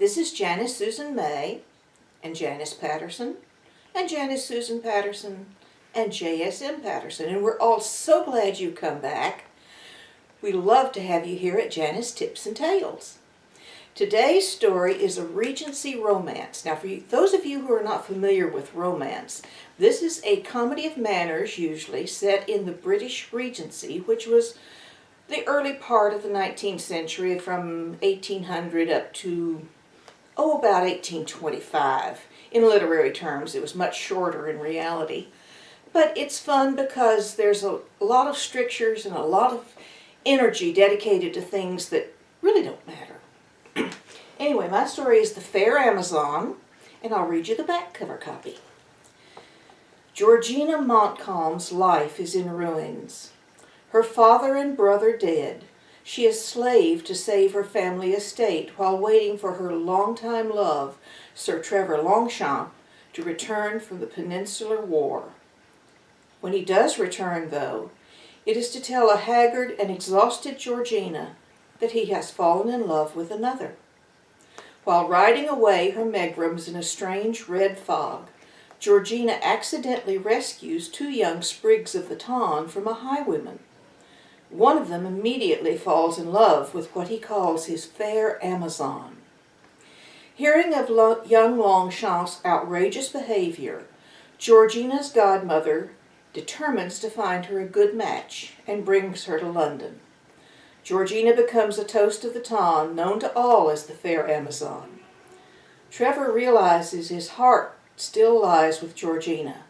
This is Janis Susan May, and Janice Patterson, and Janice Susan Patterson, and JSM Patterson, and we're all so glad you come back. We love to have you here at Janis Tips and Tales. Today's story is a Regency romance. Now, for those of you who are not familiar with romance, this is a comedy of manners, usually set in the British Regency, which was the early part of the 19th century, from 1800 up to, about 1825. In literary terms, it was much shorter in reality. But it's fun because there's a lot of strictures and a lot of energy dedicated to things that really don't matter. Anyway, my story is The Fair Amazon, and I'll read you the back cover copy. Georgina Montcalm's life is in ruins. Her father and brother dead, she is slave to save her family estate while waiting for her longtime love, Sir Trevor Longchamp, to return from the Peninsular War. When he does return, though, it is to tell a haggard and exhausted Georgina that he has fallen in love with another. While riding away her megrims in a strange red fog, Georgina accidentally rescues two young sprigs of the ton from a highwayman. One of them immediately falls in love with what he calls his fair Amazon. Hearing of young Longchamp's outrageous behavior, Georgina's godmother determines to find her a good match and brings her to London. Georgina becomes a toast of the ton, known to all as the fair Amazon. Trevor realizes his heart still lies with Georgina,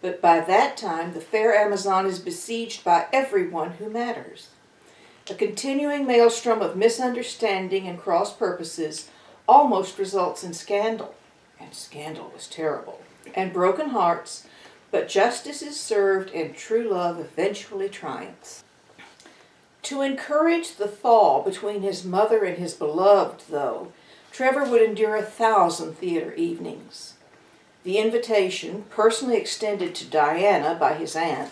but by that time the fair Amazon is besieged by everyone who matters. A continuing maelstrom of misunderstanding and cross purposes almost results in scandal, and scandal was terrible, and broken hearts, but justice is served and true love eventually triumphs. To encourage the thaw between his mother and his beloved, though, Trevor would endure 1,000 theater evenings. The invitation, personally extended to Diana by his aunt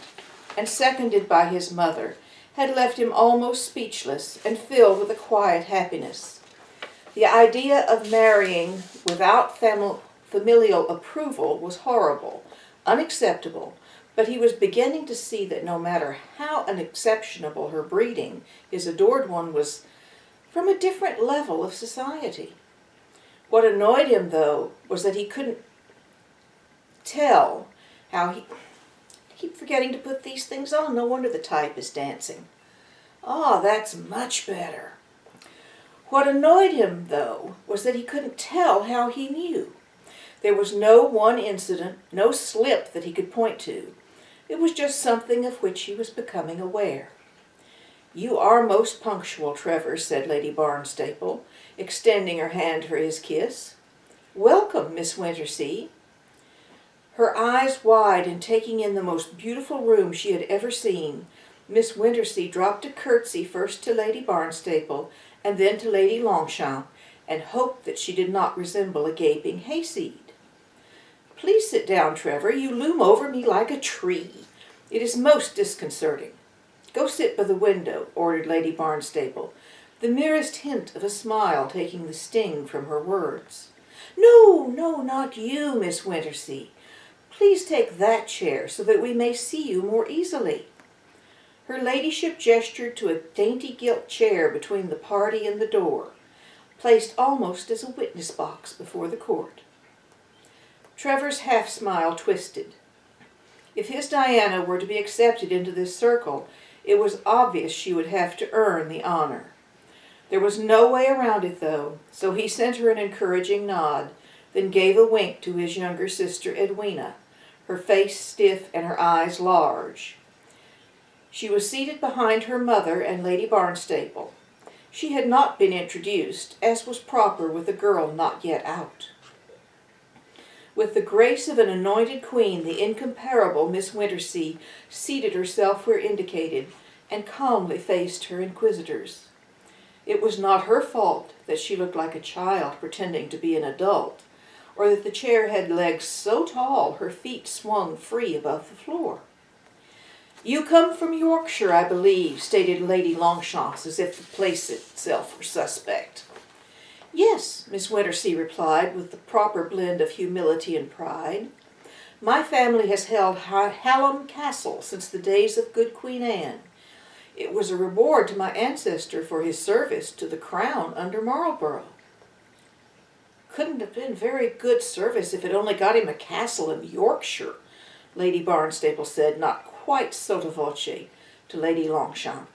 and seconded by his mother, had left him almost speechless and filled with a quiet happiness. The idea of marrying without familial approval was horrible, unacceptable, but he was beginning to see that no matter how unexceptionable her breeding, his adored one was from a different level of society. What annoyed him, though, was that he couldn't tell how he... I keep forgetting to put these things on. No wonder the type is dancing. That's much better. What annoyed him, though, was that he couldn't tell how he knew. There was no one incident, no slip that he could point to. It was just something of which he was becoming aware. "You are most punctual, Trevor," said Lady Barnstaple, extending her hand for his kiss. "Welcome, Miss Wintersea." Her eyes wide and taking in the most beautiful room she had ever seen, Miss Wintersea dropped a curtsy first to Lady Barnstaple and then to Lady Longchamp, and hoped that she did not resemble a gaping hayseed. "Please sit down, Trevor. You loom over me like a tree. It is most disconcerting." "Go sit by the window," ordered Lady Barnstaple, the merest hint of a smile taking the sting from her words. No, not you, Miss Wintersea. Please take that chair so that we may see you more easily." Her ladyship gestured to a dainty gilt chair between the party and the door, placed almost as a witness box before the court. Trevor's half-smile twisted. If his Diana were to be accepted into this circle, it was obvious she would have to earn the honor. There was no way around it, though, so he sent her an encouraging nod, then gave a wink to his younger sister Edwina, her face stiff and her eyes large. She was seated behind her mother and Lady Barnstaple. She had not been introduced, as was proper with a girl not yet out. With the grace of an anointed queen, the incomparable Miss Wintersea seated herself where indicated, and calmly faced her inquisitors. It was not her fault that she looked like a child pretending to be an adult, or that the chair had legs so tall her feet swung free above the floor. "You come from Yorkshire, I believe," stated Lady Longchamp, as if the place itself were suspect. Yes, Miss Wintersea replied with the proper blend of humility and pride. My family has held Hallam Castle since the days of good Queen Anne. It was a reward to my ancestor for his service to the crown under Marlborough. Couldn't have been very good service if it only got him a castle in Yorkshire, Lady Barnstaple said, not quite sotto voce, to Lady Longchamp.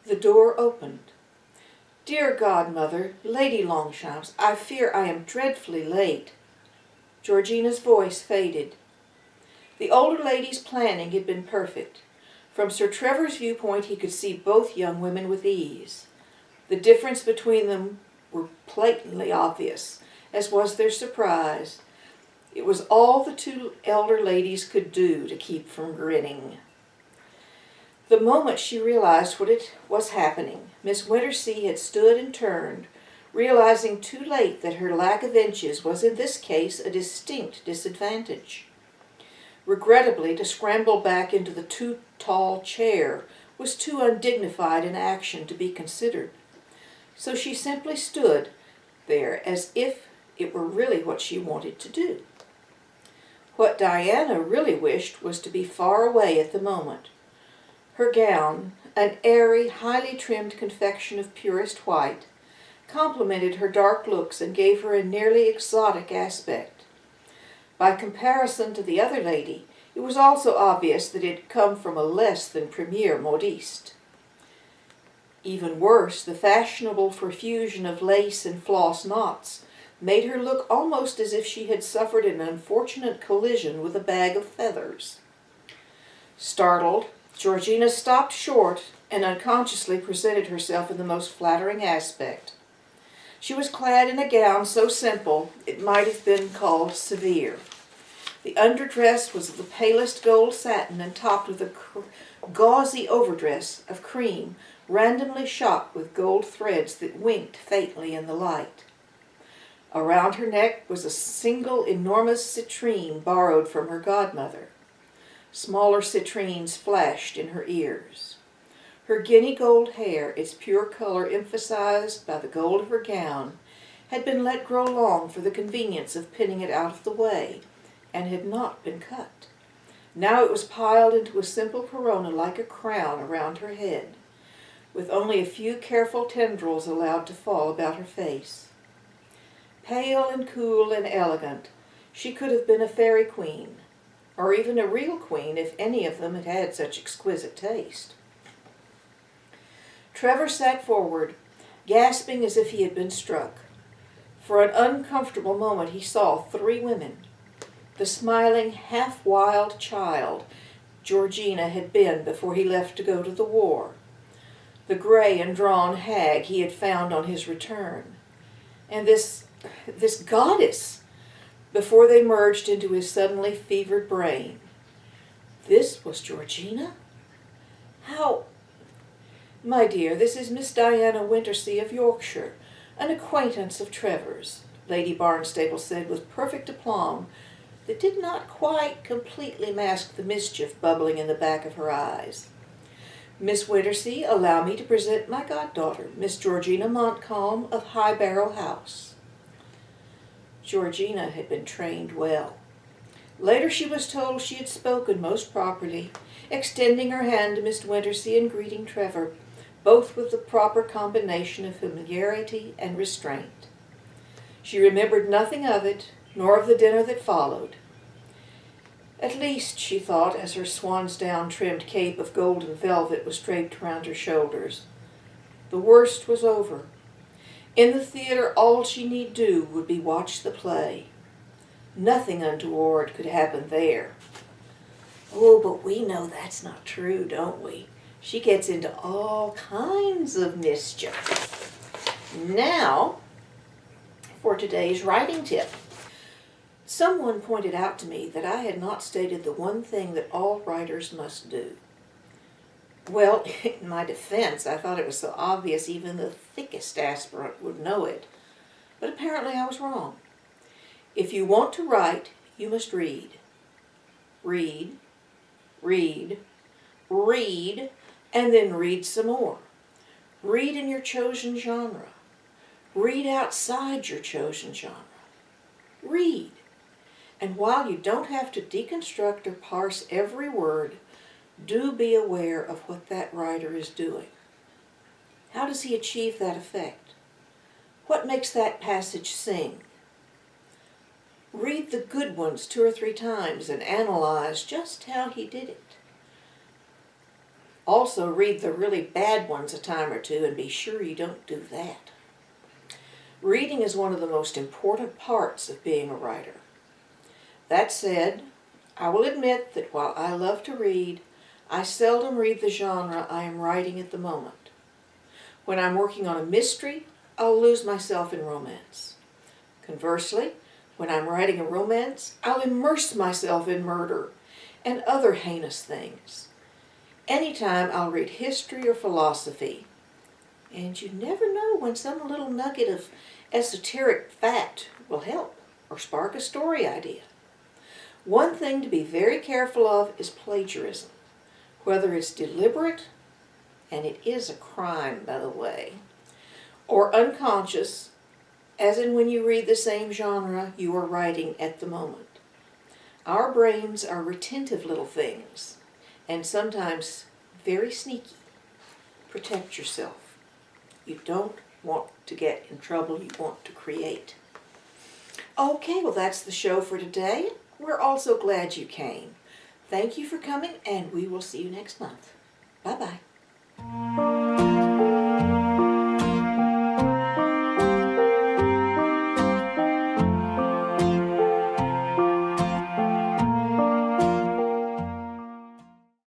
The door opened. Dear godmother, Lady Longchamp, I fear I am dreadfully late. Georgina's voice faded. The older lady's planning had been perfect. From Sir Trevor's viewpoint, he could see both young women with ease. The difference between them were blatantly obvious, as was their surprise. It was all the two elder ladies could do to keep from grinning. The moment she realized what it was happening, Miss Wintersea had stood and turned, realizing too late that her lack of inches was in this case a distinct disadvantage. Regrettably, to scramble back into the too tall chair was too undignified an action to be considered. So she simply stood there as if it were really what she wanted to do. What Diana really wished was to be far away at the moment. Her gown, an airy, highly trimmed confection of purest white, complemented her dark looks and gave her a nearly exotic aspect. By comparison to the other lady, it was also obvious that it had come from a less than premier modiste. Even worse, the fashionable profusion of lace and floss knots made her look almost as if she had suffered an unfortunate collision with a bag of feathers. Startled, Georgina stopped short and unconsciously presented herself in the most flattering aspect. She was clad in a gown so simple it might have been called severe. The underdress was of the palest gold satin and topped with a gauzy overdress of cream, randomly shot with gold threads that winked faintly in the light. Around her neck was a single enormous citrine borrowed from her godmother. Smaller citrines flashed in her ears. Her guinea gold hair, its pure color emphasized by the gold of her gown, had been let grow long for the convenience of pinning it out of the way, and had not been cut. Now it was piled into a simple corona like a crown around her head, with only a few careful tendrils allowed to fall about her face. Pale and cool and elegant, she could have been a fairy queen, or even a real queen if any of them had had such exquisite taste. Trevor sat forward, gasping as if he had been struck. For an uncomfortable moment he saw three women. The smiling, half-wild child Georgina had been before he left to go to the war. The gray and drawn hag he had found on his return. And this goddess, before they merged into his suddenly fevered brain. This was Georgina? How? My dear, this is Miss Diana Wintersea of Yorkshire, an acquaintance of Trevor's, Lady Barnstaple said with perfect aplomb that did not quite completely mask the mischief bubbling in the back of her eyes. Miss Wintersea, allow me to present my goddaughter, Miss Georgina Montcalm of High Barrow House. Georgina had been trained well. Later she was told she had spoken most properly, extending her hand to Miss Wintersea and greeting Trevor, both with the proper combination of familiarity and restraint. She remembered nothing of it, nor of the dinner that followed. At least, she thought, as her swansdown-trimmed cape of golden velvet was draped around her shoulders, the worst was over. In the theater, all she need do would be watch the play. Nothing untoward could happen there. Oh, but we know that's not true, don't we? She gets into all kinds of mischief. Now, for today's writing tip. Someone pointed out to me that I had not stated the one thing that all writers must do. Well, in my defense, I thought it was so obvious even the thickest aspirant would know it. But apparently I was wrong. If you want to write, you must read. Read, read, read, and then read some more. Read in your chosen genre. Read outside your chosen genre. Read. And while you don't have to deconstruct or parse every word, do be aware of what that writer is doing. How does he achieve that effect? What makes that passage sing? Read the good ones 2 or 3 times and analyze just how he did it. Also read the really bad ones a time or two and be sure you don't do that. Reading is one of the most important parts of being a writer. That said, I will admit that while I love to read, I seldom read the genre I am writing at the moment. When I'm working on a mystery, I'll lose myself in romance. Conversely, when I'm writing a romance, I'll immerse myself in murder and other heinous things. Anytime I'll read history or philosophy, and you never know when some little nugget of esoteric fact will help or spark a story idea. One thing to be very careful of is plagiarism, whether it's deliberate, and it is a crime, by the way, or unconscious, as in when you read the same genre you are writing at the moment. Our brains are retentive little things, and sometimes very sneaky. Protect yourself. You don't want to get in trouble, you want to create. Okay, well that's the show for today. We're also glad you came. Thank you for coming, and we will see you next month. Bye-bye.